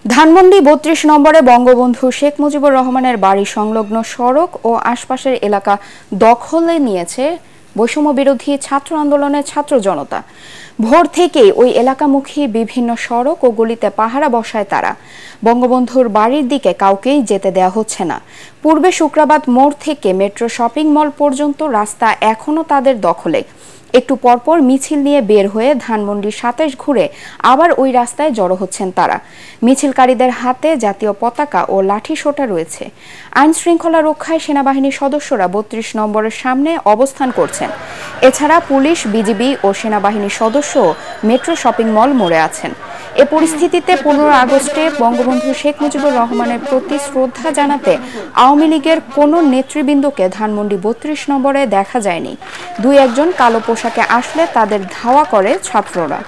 ধানমন্ডি ৩২ নম্বরে বঙ্গবন্ধু শেখ মুজিবুর রহমানের বাড়ি সংলগ্ন সড়ক ও আশপাশের এলাকা দখলে নিয়েছে বৈষম্য বিরোধী ছাত্র আন্দোলনের ছাত্র জনতা। ভোর থেকেই ওই এলাকামুখী বিভিন্ন সড়ক ও গলিতে পাহারা বসায় তারা। বঙ্গবন্ধুর বাড়ির দিকে কাউকেই যেতে দেয়া হচ্ছে না। পূর্বে শুক্রাবাদ মোড় থেকে মেট্রো শপিং মল পর্যন্ত রাস্তা এখনও তাদের দখলে। একটু পরপর মিছিল নিয়ে বের হয়ে ধানমন্ডি ২৭ ঘুরে আবার ওই রাস্তায় জড়ো হচ্ছেন তারা। মিছিলকারীদের হাতে জাতীয় পতাকা ও লাঠিসোঁটা রয়েছে। আইন শৃঙ্খলা রক্ষায় সেনাবাহিনীর সদস্যরা ৩২ নম্বরের সামনে অবস্থান করছেন। এছাড়া পুলিশ, বিজিবি ও সেনাবাহিনীর সদস্য মেট্রো শপিং মল মোড়ে আছেন। এ পরিস্থিতিতে ১৫ আগস্টে বঙ্গবন্ধু শেখ মুজিবুর রহমানের প্রতি শ্রদ্ধা জানাতে আওয়ামী লীগের কোনো নেতৃবৃন্দকে ধানমন্ডি ৩২ নম্বরে দেখা যায়নি। দুই একজন কালো পোশাকে আসলে তাদের ধাওয়া করে ছাত্ররা।